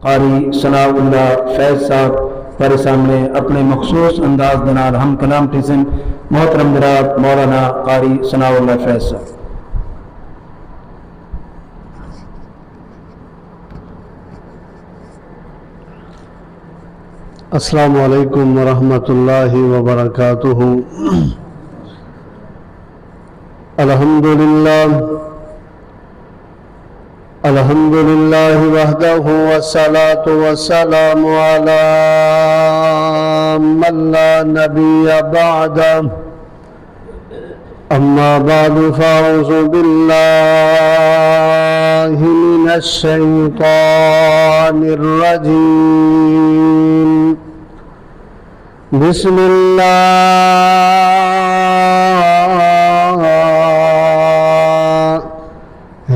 قاری ثناء اللہ فیض صاحب پر سامنے اپنے مخصوص انداز دنال ہم کلام ٹیزن محترم جناب مولانا قاری ثناء اللہ فیض صاحب. السلام علیکم ورحمۃ اللہ وبرکاتہ. الحمدللہ وحدہ والصلاة والسلام علی من لا نبی بعدہ. اما بعد فاعوذ باللہ من الشیطان الرجیم. بسم اللہ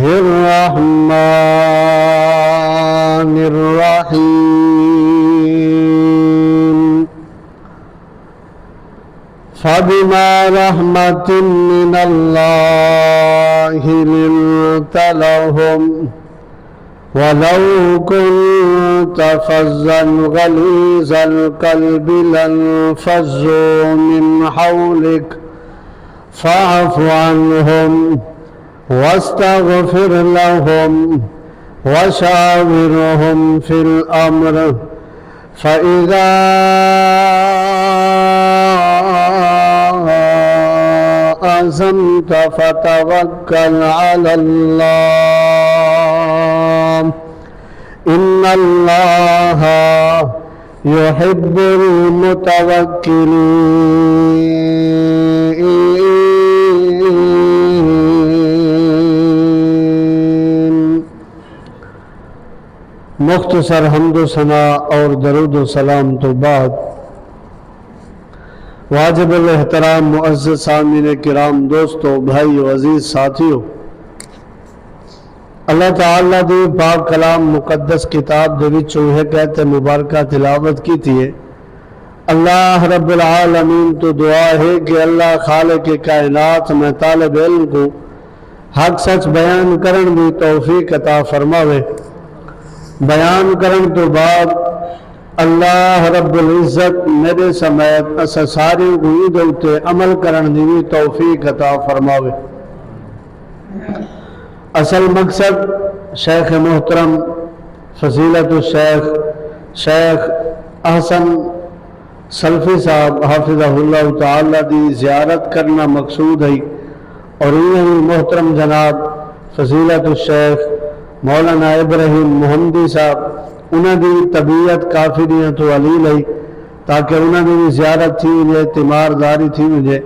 الرحمن الرحیم. فبما رحمة من اللہ لنت لهم ولو كنت فظا غليظ القلب لانفضوا من حولك فاعف عنهم واستغفر لهم وشاورهم في الأمر فإذا عزمت فتوكل على الله إن الله يحب المتوكلين. مختصر حمد و ثنا اور درود و سلام تو بعد واجب الاحترام معزز سامعین کرام، دوستو، بھائیو، عزیز ساتھیو، اللہ تعالیٰ دی پاک کلام مقدس کتاب دے وچوں ایک آیت مبارکہ تلاوت کی تھی. اللہ رب العالمین تو دعا ہے کہ اللہ خالق کائنات میں طالب علم کو حق سچ بیان کرن دی توفیق عطا فرماوے. بیان کرن تو بعد اللہ رب العزت میرے سمیت اسا ساری گوئی دوتے عمل کرن دی توفیق عطا فرماوے. اصل مقصد شیخ محترم فضیلت الشیخ شیخ احسن سلفی صاحب حافظہ اللہ تعالی دی زیارت کرنا مقصود ہے، اور یہ محترم جناب فضیلت الشیخ مولانا ابراہیم محمدی صاحب انہاں دی طبیعت کافی دیاں تو علیل ہے، تاکہ انہاں دی زیارت تھی مجھے تیمارداری تھی مجھے،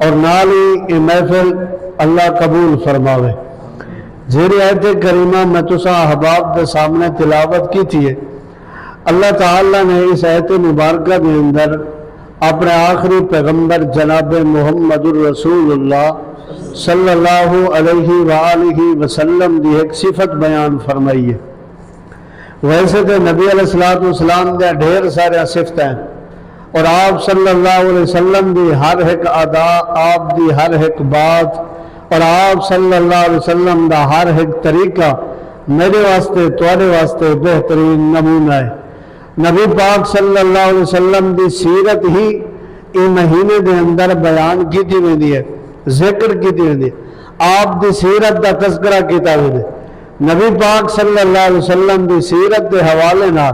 اور نالی یہ محفل اللہ قبول فرماوے. زیر آیت کریمہ میں تسا احباب دے سامنے تلاوت کی تھی. اللہ تعالیٰ نے اس آیت مبارکہ کے اندر اپنے آخری پیغمبر جناب محمد الرسول اللہ صلی اللہ علیہ وآلہ وسلم دی ایک صفت بیان فرمائی ہے. ویسے تو نبی علیہ السلام دے ڈھیر سارے صفت ہیں، اور آپ صلی اللہ علیہ وسلم دی ہر ایک ادا، آپ دی ہر ایک بات، اور آپ صلی اللہ علیہ وسلم دا ہر ایک طریقہ میرے واسطے توارے واسطے بہترین نمونہ ہے. نبی پاک صلی اللہ علیہ وسلم دی سیرت ہی این مہینے دے اندر بیان کی تھی ویندی ہے، ذکر کی تھی ویندی ہے، آپ دی سیرت دا تذکرہ کیتا ویندی ہے. نبی پاک صلی اللہ علیہ وسلم دی سیرت دے حوالے نہ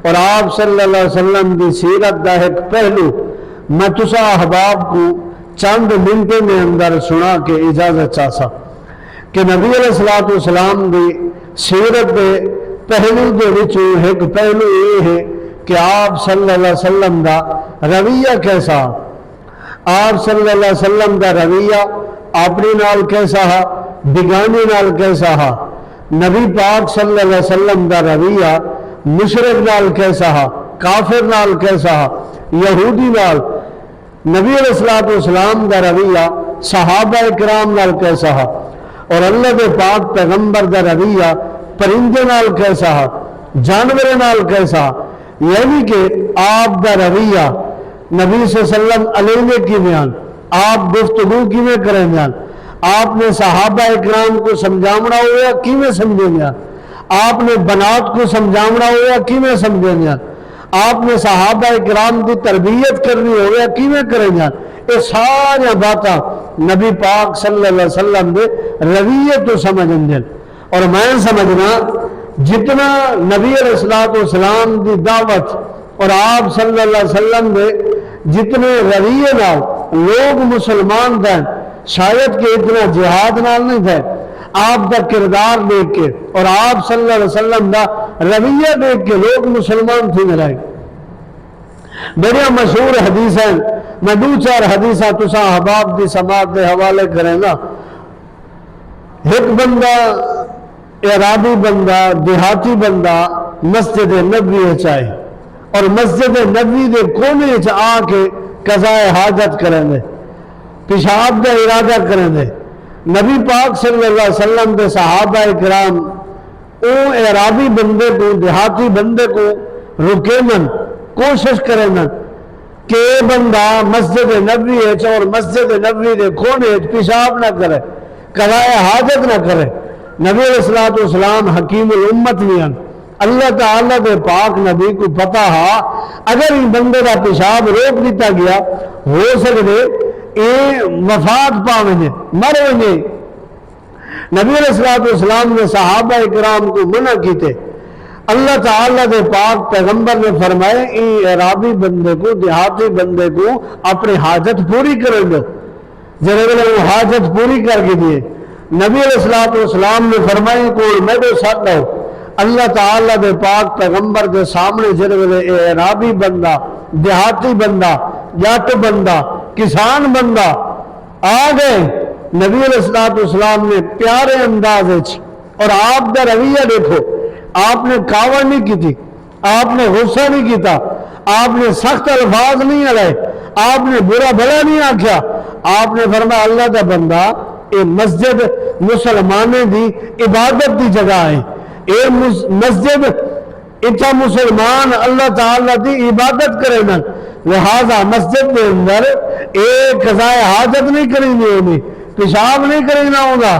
اور آپ صلی اللہ علیہ وسلم دی سیرت دا ایک پہلو میں تسا احباب کو چند منٹوں میں اندر سنا کے اجازت چاہتا کہ نبی علیہ السلام دی سیرت دے پہلو دے وچوں ایک پہلو یہ ہے کہ آپ صلی اللہ علیہ وسلم دا رویہ کیسا، آپ صلی اللہ علیہ وسلم دا رویہ اپنی نال کیسا ہے، بگانی نال کیسا ہے. نبی پاک صلی اللہ علیہ وسلم دا رویہ مشرک نال کیسا ہے، کافر نال کیسا ہے، یہودی نال. نبی علیہ السلام دا رویہ صحابہ اکرام نال کیسا ہے، اور اللہ دے پاک پیغمبر دا رویہ پرندے نال کیسا ہے، جانور نال کیسا. یعنی کہ آپ دا رویہ نبی صلی اللہ علیہ وسلم علیہ کی بیان، آپ گفتگو کی میں کریں بیان، آپ نے صحابہ اکرام کو سمجھامنا ہوا کی میں سمجھیں بیان، آپ نے بنات کو سمجھاونا ہوا کیویں سمجھیں جان، آپ نے صحابہ کرام کی تربیت کرنی ہوا کیویں کریں جان، یہ ساری باتاں نبی پاک صلی اللہ علیہ وسلم دے رویے تو سمجھن دیں۔ اور میں سمجھنا جتنا نبی علیہ الصلوۃ والسلام دی دعوت اور آپ صلی اللہ علیہ وسلم دے جتنے رویے نال لوگ مسلمان تھے، شاید کہ اتنا جہاد نال نہیں تھے، آپ دا کردار دیکھ کے اور آپ صلی اللہ علیہ وسلم دا رویہ دیکھ کے لوگ مسلمان تھے میرے۔ بڑی مشہور حدیث ہیں، میں دو چار حدیثاں تساں احباب دی سماعت دے حوالے کریں گا۔ ایک بندہ اعرابی بندہ دیہاتی بندہ مسجد نبوی چاہے اور مسجد نبوی دے کونے آ کے قضاء حاجت کریں دے، پیشاب کا ارادہ کریں دے۔ نبی پاک صلی اللہ علیہ وسلم دے صحابہ کرام او اعرابی بندے کو دیہاتی بندے کو رکینن، کوشش کریں کہ بندہ مسجد نبوی اور مسجد نبوی دے کونے پیشاب نہ کرے، قضاء حاجت نہ کرے۔ نبی علیہ الصلوۃ والسلام حکیم الامت نہیں ہیں، اللہ تعالیٰ دے پاک نبی کو پتا ہا اگر ان بندے کا پیشاب روک دیتا گیا ہو سکتے یہ وفات پاویں گے، مریں گے۔ نبی علیہ الصلوۃ والسلام نے صحابہ کرام کو منع کیتے، اللہ تعالیٰ دے پاک پیغمبر نے فرمائے ان اعرابی بندے کو دیہاتی بندے کو اپنی حاجت پوری کریں دو، جنہوں وہ حاجت پوری کر کے دیے۔ نبی علیہ الصلوۃ والسلام نے فرمائے کوئی میرے ساتھ رہو، اللہ تعالیٰ دے پاک پیغمبر کے سامنے جنہوں اعرابی بندہ دیہاتی بندہ جٹ بندہ کسان بندہ آ گئے، نبی علیہ الصلوۃ والسلام نے پیارے انداز اور آپ کا رویہ دیکھو، آپ نے کاوڑ نہیں کی تھی، آپ نے غصہ نہیں کیتا، آپ نے سخت الفاظ نہیں اڑائے، آپ نے برا بھلا نہیں آکھیا، آپ نے فرمایا اللہ کا بندہ یہ مسجد مسلمانے دی عبادت دی جگہ ہے، یہ مسجد اتھا مسلمان اللہ تعالیٰ دی عبادت کرے نا، لہذا مسجد کے اندر ایک قضاء حاجت نہیں کریں گے، انہیں پیشاب نہیں کرنا ہوگا۔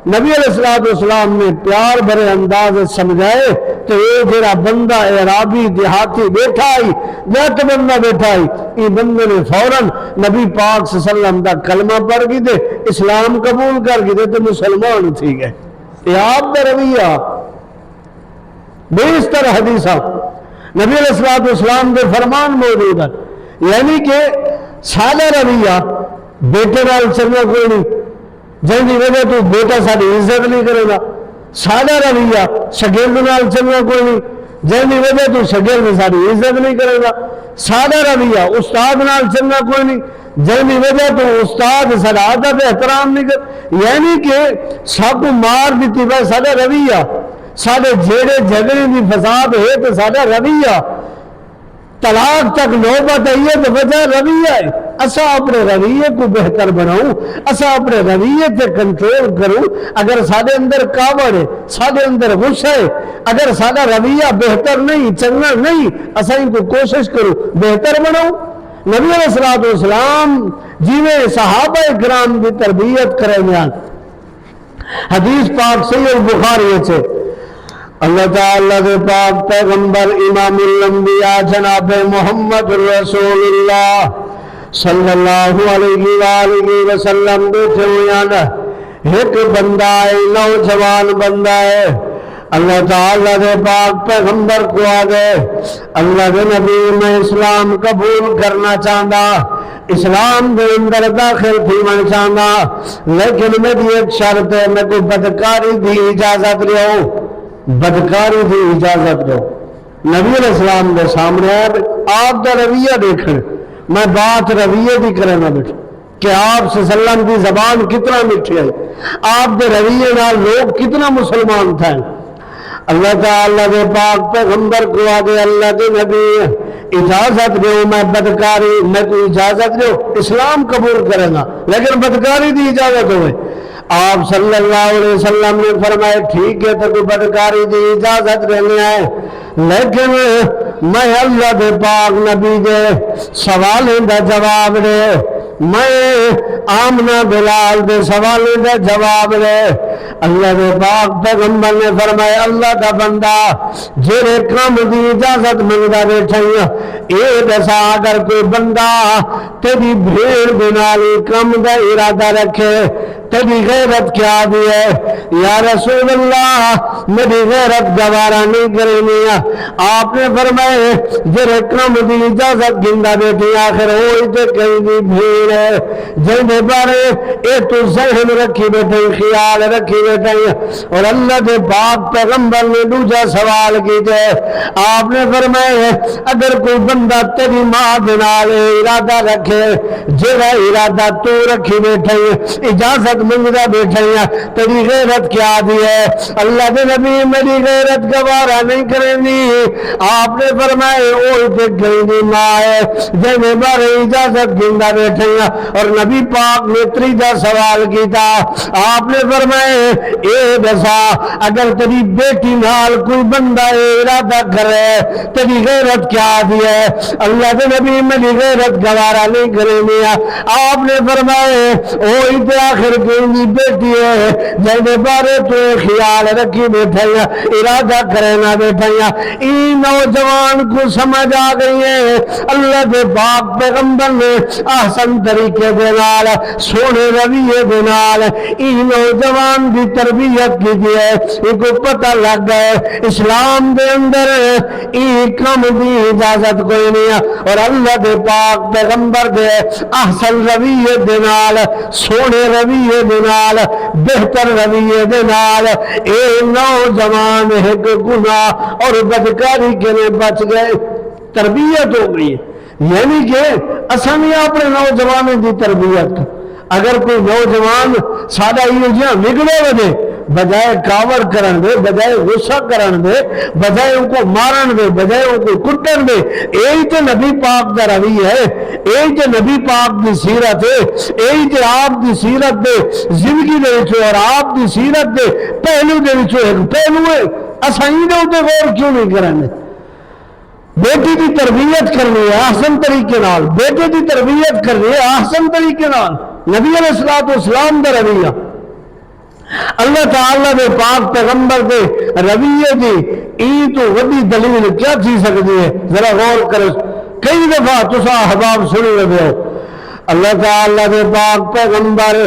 نبی علیہ الصلوۃ والسلام نے پیار بھرے انداز سمجھائے تو یہ جڑا بندہ اعرابی دیہاتی بیٹھا ہی جٹ بندہ بیٹھا ہی یہ بندے نے فوراً نبی پاک صلی اللہ علیہ وسلم دا کلمہ پڑھ کے دے اسلام قبول کر کے دے تو مسلمان تھی گئے۔ یہ آپ کا رویہ بیشتر حدیثہ نبی علیہ الصلوۃ والسلام کے فرمان موجود ہے، یعنی کہ سادہ رویہ بیٹے نال چلنا کوئی نہیں، جن کی وجہ تو بیٹا ساری عزت نہیں کرے گا، سادہ رویہ شاگرد نال چلنا کوئی نہیں، جن کی وجہ تو شاگرد ساری عزت نہیں کرے گا، سادہ رویہ استاد نال چلنا کوئی نہیں، جن کی وجہ تو استاد سارا ادب احترام نہیں کر، یعنی کہ سب کو مار دیتی بھائی سارا رویہ، سارے جھیڑے جھگڑے کی فساد ہے تو سارا رویہ، طلاق تک نوبت آئی ہے تو وجہ رویہ ہے۔ اسا اپنے رویے کو بہتر بناؤں، اسا اپنے رویے تے کنٹرول کروں، اگر سارے اندر کاوڑ ہے سارے اندر غصہ ہے، اگر سارا رویہ بہتر نہیں چنگا نہیں اسا ان کو کوشش کروں بہتر بناؤں۔ نبی علیہ الصلوۃ والسلام جیویں صحابہ کرام کی تربیت کریں گے، حدیث پاک صحیح بخاری ہے، اللہ تعالیٰ دے پاک پیغمبر امام الانبیاء جناب محمد رسول اللہ صلی اللہ علیہ وآلہ وسلم بیٹھے ہوئے ہیں، ایک بندہ ہے نوجوان بندہ ہے، اللہ تعالیٰ دے پاک پیغمبر کو آگے اللہ دے نبی میں اسلام قبول کرنا چاہتا، اسلام دے اندر داخل تھی من چاہتا، لیکن میری ایک شرط ہے میں کو بدکاری دی اجازت لیو، بدکاری دی اجازت دو۔ نبی علیہ السلام دے سامنے آپ دا رویہ دیکھیں، میں بات رویہ دی کرنا بیٹھا کہ آپ صلی اللہ علیہ وسلم کی زبان کتنا میٹھی ہے، آپ دے رویے نال لوگ کتنا مسلمان تھے۔ اللہ تعالیٰ دے پاک پیغمبر کو آگے اللہ دے نبی اجازت دو، میں بدکاری میں کو اجازت دو اسلام قبول کرے گا لیکن بدکاری دی اجازت ہوئے۔ آپ صلی اللہ علیہ وسلم نے فرمایا ٹھیک ہے تو بدکاری دی اجازت دینے آئے، لیکن میں اللہ دے پاک نبی دے سوالیں دا جواب دے میں آمنہ بلال دے سوال دا جواب دے اللہ دے پاک پیغمبر نے فرمایا اللہ دا بندہ جڑے کام دی اجازت منگدا بیٹھا اے دسا اگر کوئی بندہ تیری بھیڑ بنالی کام دا ارادہ رکھے تیری غیرت کیا دی ہے یا رسول اللہ میری غیرت گوارا نہیں کرنی آپ نے فرمائے جڑے کام دی اجازت گندا بیٹھی آخر ہوئی تے کہیں دی بھیڑ ہے جن بارے اے تو ذہن رکھی بیٹھے خیال رکھی بیٹھے اور اللہ دے پاک پیغمبر نے دوسرا سوال کیتے آپ نے فرمائے اگر کوئی بندہ تیری ماں دے نال ارادہ رکھے جڑا ارادہ تو رکھی بیٹھے اجازت منگدا بیٹھے تیری غیرت کیا دی ہے اللہ دے نبی میری غیرت گوارا نہیں کرنی آپ نے فرمائے اوہ تے گئی ماں ہے جن بارے اجازت گندا بیٹھے اور نبی پاک نے تیجا سوال کیتا آپ نے فرمائے اے دسا اگر تیری بیٹی نال کوئی بندہ ارادہ کرے تیری غیرت کیا دی ہے اللہ دے نبی میری غیرت گوارا نہیں کرنی آپ نے فرمائے اوہی تے آخر کی بیٹی ہے جن بارے تو خیال رکھی بیٹھا ارادہ کرنا بیٹھا این نوجوان کو سمجھ آ گئی ہے اللہ دے پاک پیغمبر نے احسن طریقے دے نال سونے رویے دے نال این نوجوان دی تربیت کی دی ہے ان کو پتہ لگ گئے اسلام دے اندر این کم دی اجازت کوئی نہیں اور اللہ دے پاک پیغمبر دے احسن رویے دے نال سونے رویے دے نال بہتر رویے دے نال اے نوجوان ایک گناہ اور بدکاری کے لئے بچ گئے تربیت ہو گئی یعنی کہ اسامی اپنے نوجوانوں دی تربیت اگر کوئی نوجوان سادہ یہ بگڑے وجے بجائے کاور کرن دے بجائے غصہ کرن دے بجائے ان کو مارن دے بجائے ان کو کٹن دے یہی تو نبی پاک دا روی ہے یہی تو نبی پاک دی سیرت ہے یہی تو آپ دی سیرت دے زندگی دے وچوں اور آپ دی سیرت دے پہلو دے وچوں ایک پہلو ہے اساں دے اوتے غور کیوں نہیں کرنے بیٹی دی تربیت کرنی ہے احسن طریقے نال بیٹے دی تربیت کرنی ہے احسن طریقے نال نبی علیہ الصلوۃ والسلام دا رویہ اللہ تعالیٰ دے پاک پیغمبر دے رویے دی ای تو وڈی دلیل کیا تھی سکتی ہے ذرا غور کرو کئی دفعہ تسا احباب سنی رہے ہو اللہ تعالیٰ دے پاک پیغمبر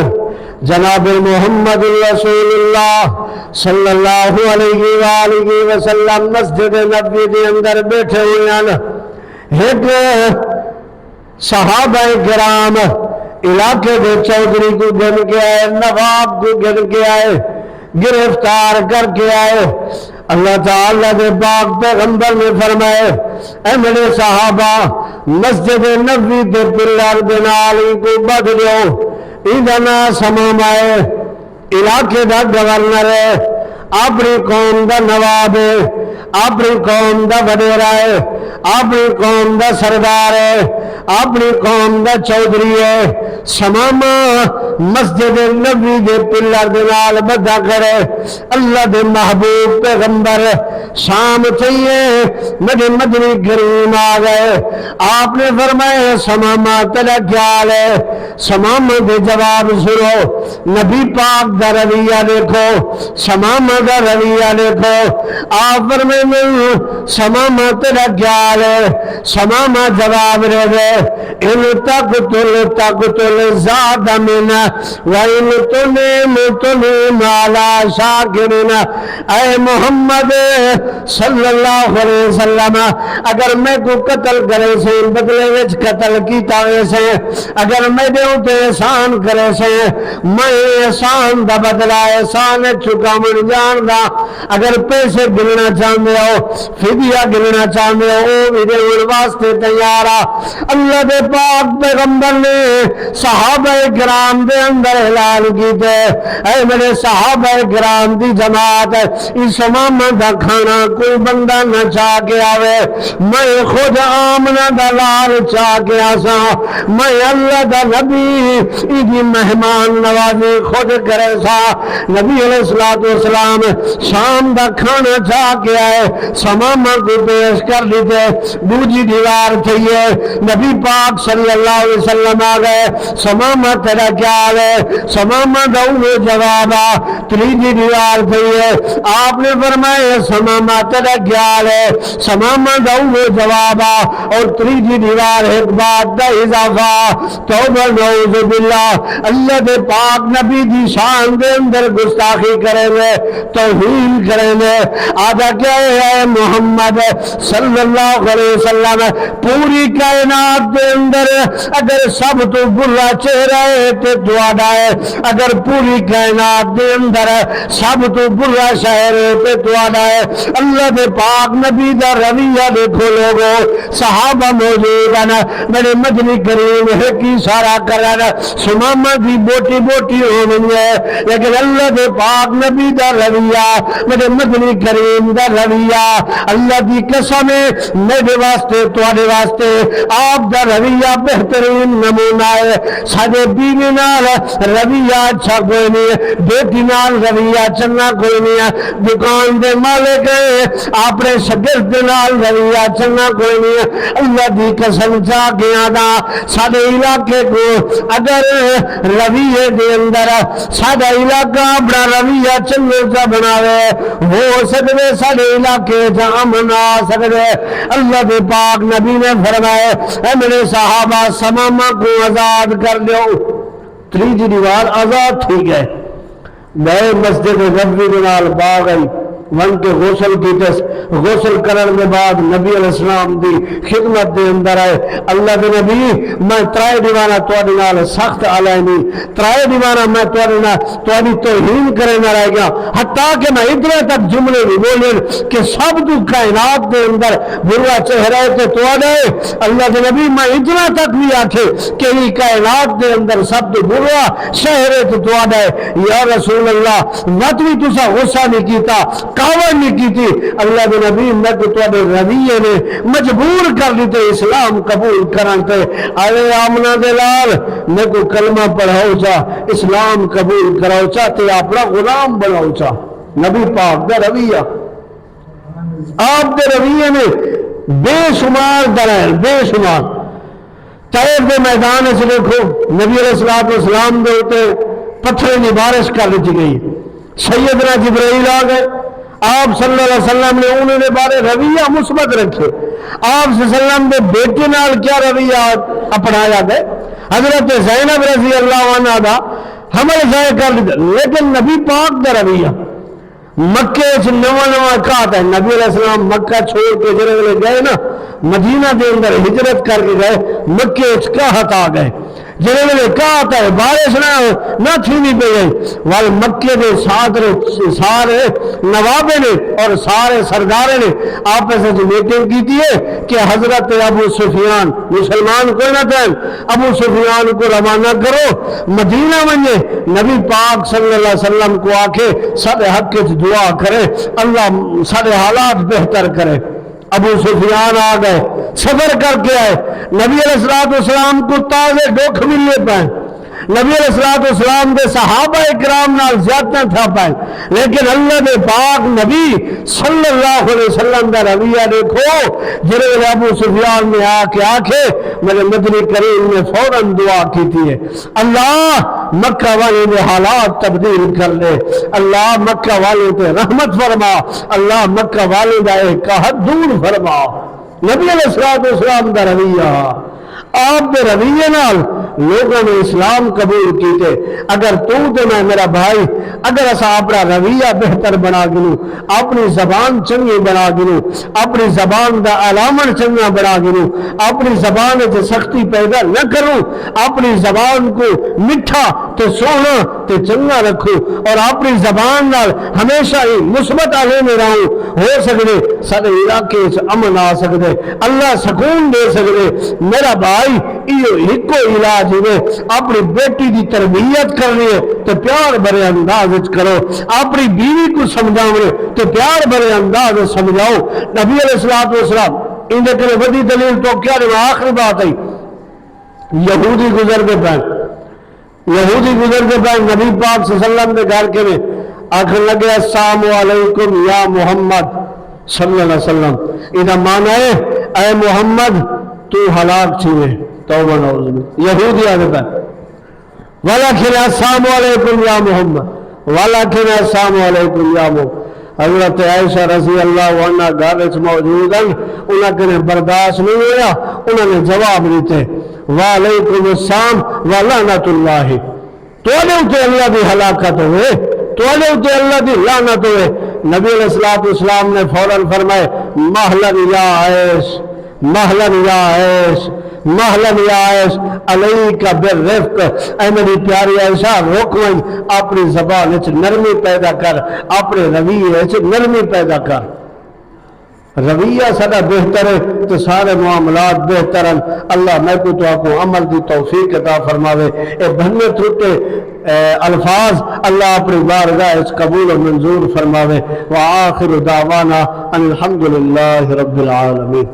جناب محمد رسول اللہ صلی اللہ علیہ وآلہ وسلم مسجد نبی دے اندر بیٹھے ہوئے ہیں ایک صحابہ کرام علاقے دے چودھری کو گن کے آئے نواب کو گن کے آئے گرفتار کر کے آئے اللہ تعالیٰ دے پاک پیغمبر نے فرمائے اے میرے صحابہ مسجد نبوی دے پلر دے نال کو بدھ دیو ادنا سمام آئے علاقے دا گورنر ہے اپنی قوم دا نواب ہے اپنی قوم دا وڈیرا ہے اپنی قوم دا سردار ہے اپنی قوم دا چودھری ہے سماما مسجد نبوی دے پلر دے نال بدھا کرے اللہ دے محبوب پیغمبر شام چاہیے میرے مدنی کریم آ گئے آپ نے فرمائے سماما تیرا خیال ہے سماما دے جواب سنو نبی پاک دا رویہ دیکھو سماما دا رویہ دیکھو آپ فرمائے سماما تیرا خیال ہے سماما جواب رہ گئے ان تقتل زاد من وَإِن تُنِمْ عَلَى شَاكِرِنَ اے محمد صلی اللہ علیہ وسلم اگر میں کو قتل کرے سے بدلے وچ قتل کیتا ہوئے سے اگر میں دیوں تے احسان کرے سے میں احسان دا بدلہ احسان چکا من جان دا اگر پیسے گلنا چاہتے ہو فدیہ گلنا چاہتے ہو وہ بھی دے واسطے تیارا اللہ دے پاک پیغمبر نے صحابہ کرام دے اندر اعلان کیتے اے میرے صحابہ کرام دی جماعت اس امام دا کھانا کوئی بندہ نہ چاہ کے آوے میں خود آمنہ دا لال چاہ کے آسا میں اللہ دا نبی ایدی مہمان نوازی خود کرے سا نبی علیہ السلام شام دا کھانا چاہ کے آئے سمامہ کو پیش کر لیتے دوجی دیوار چاہیے نبی نبی پاک صلی اللہ علیہ وسلم آ گئے سماما تیرا کیا حال ہے سماما دو جواب تریجی دیوار پہ ہے آپ نے فرمایا سماما تیرا کیا حال ہے سماما دو جواب اور تریجی دیوار ایک بات دا اضافہ توبہ نعوذ باللہ اللہ دے پاک نبی دی شان دے اندر گستاخی کریں گے توہین کریں گے آدھا کیا ہے محمد صلی اللہ علیہ وسلم پوری کائنات دے اندر اگر سب تو برا چہرہ ہے تے تواڈا ہے اگر پوری کائنات دے اندر سب تو برا شہر ہے تے تواڈا ہے اللہ دے پاک نبی دا رویہ دیکھو لوگو صحابہ موجود ہیں میرے مدنی کریم ہے کی سارا کرنا سمامہ دی بوٹی بوٹی ہونی ہے لیکن اللہ دے پاک نبی دا رویہ میرے مدنی کریم دا رویہ اللہ دی قسم ہے میرے واسطے تواڈے واسطے آپ دا رویہ بہترین نمونہ ہے ساڈے بیوی نال رویہ اچھا کوئی نہیں ہے بیٹی نال رویہ چنگا کوئی نہیں ہے دکان دے مالک ہے اپنے شاگرد نال رویہ چنگا کوئی نہیں ہے اللہ دی قسم چا کے آدا ساڈے علاقے کو اگر رویے دے اندر ساڈا علاقہ اپنا رویہ چنگا سا بناوے ہو سکتے ساڈے علاقے چ امن آ سکتے اللہ دے پاک نبی نے فرمایا اے میرے صحابہ سماما کو آزاد کر دو تریجی دیوار آزاد تھی گئے گئے مسجد نبوی کے نال باغ گئی ون کے غسل کی غسل کرنے کے بعد نبی علیہ السلام دی خدمت دے اندر آئے اللہ دے نبی میں ترائے دیوانہ تواڈے نال سخت علائنی ترائے دیوانہ میں تواڈی توہین کرے نہ رہ گیا حتیٰ کہ میں ادھر تک جملے بھی بولے کہ سب تو کائنات دے اندر برا چہرہ تے تواڈا ہے اللہ دے نبی میں ادھر تک بھی آکھے کہ یہ کائنات دے اندر سب تو برا شہر ہے تے تواڈا ہے یا رسول اللہ مت بھی تسا غصہ نہیں کیتا کاوڑ نہیں کی تھی اللہ کے نبی میں تو تواڈے رویے نے مجبور کر دیتے اسلام قبول کرتے آئے آمنہ دے لال میں کو کلمہ پڑھاؤ چا اسلام قبول کراؤ چا تے اپنا غلام بناؤ چا نبی پاک دا رویہ آپ دے رویے نے بے شمار دلائل بے شمار طیف دے میدان سے دیکھو نبی علیہ السلام دے ہوتے پتھریں کی بارش کر دی گئی سیدنا جبرائیل آ گئے آپ صلی اللہ علیہ وسلم نے انہوں نے بارے رویہ مثبت رکھے آپ صلی اللہ علیہ وسلم نے بیٹے نال کیا رویہ اپنایا گئے حضرت زینب رضی اللہ عنہ دا حمل ضائع کر دیا لیکن نبی پاک دا رویہ مکے سے نواں کہا ہے نبی علیہ السلام مکہ چھوڑ کے جرے گئے نا مدینہ دے اندر ہجرت کر کے گئے مکے کہت آ گئے جنہوں نے کہا تھا بارش نہ تھی نہیں پہ گئی وال مکے دے سارے نوابے نے اور سارے سردارے نے آپس میں میٹنگ کی تھی کہ حضرت ابو سفیان مسلمان کوئی نہ تھے ابو سفیان کو روانہ کرو مدینہ میں نبی پاک صلی اللہ علیہ وسلم کو آکے سارے حق کی دعا کرے اللہ سارے حالات بہتر کرے ابو سفیان آ گئے سفر کر کے آئے نبی علیہ السلام کو تازے ڈوکھ ملنے پائے نبی علیہ السلام دے صحابہ اکرام نال زیادہ تھا پائے لیکن اللہ دے پاک نبی صلی اللہ علیہ وسلم دا رویہ دیکھو جنہوں ابو سفیان نے آ کے آکھے میرے مدنی کریم نے فوراً دعا کی تھی اللہ مکہ والے نے حالات تبدیل کر لے اللہ مکہ والے پہ رحمت فرما اللہ مکہ والے دا ایک قحط دور فرما نبی علیہ السلام دا رویہ آپ دے رویے نال لوگوں نے اسلام قبول کیتے اگر تو تے میں میرا بھائی اگر اسا اپنا رویہ بہتر بنا گنو اپنی زبان چنگی بنا گنو اپنی زبان دا علامن چنگا بنا گنو اپنی زبان سے سختی پیدا نہ کروں اپنی زبان کو مٹھا تے سونا تے چنگا رکھو اور اپنی زبان نال ہمیشہ ہی مثبت آلے میں رہوں ہو سکتے سارے علاقے سے امن آ سکتے اللہ سکون دے سکتے میرا بھائی ایک علاج ہے اپنی بیٹی دی تربیت کرنی ہے تو پیار بھرے انداز کرو اپنی بیوی کو سمجھاؤ تو پیار بھرے انداز سمجھاؤ نبی علیہ السلام ان کے بڑی دلیل تو کیا رہے آخری بات ہے یہودی گزر کے پہن نبی پاک صلی اللہ علیہ وسلم کے گھر کے میں آخر لگے السلام علیکم یا محمد صلی اللہ علیہ وسلم ادھا مانا ہے اے محمد تو ہلاک چھوے توبہ نعوذ باللہ یہودی آگے پر وَلَكِنْ السَّلَامُ عَلَيْكُمْ يَا مُحَمَّدْ وَلَكِنْ السَّلَامُ عَلَيْكُمْ يَا مُحَمَّدْ حضرت عائشہ رضی اللہ عنہ گھر وچ موجود ہیں انہاں نے برداشت نہیں ہوا انہوں نے جواب دیتے وعلیکم السلام ولعنت اللہ توڑے اتے اللہ دی ہلاکت ہوئے توڑے اتے اللہ دی لعنت ہوئے نبی علیہ السلام نے فوراً فرمائے مہلن یا عائش مہلن یا عائش مہلن یا عائش علیکہ بالرفق اے میری پیاری عائشہ رکویں اپنی زبان وچ نرمی پیدا کر اپنے رویے وچ نرمی پیدا کر رویہ سدا بہتر ہے تو سارے معاملات بہتر ہیں اللہ میں کو تو آپ کو عمل دی توفیق عطا فرماوے اے بھنے تھوٹے الفاظ اللہ اپنی بارگاہ اس قبول و منظور فرماوے وآخر دعوانا ان الحمدللہ رب العالمین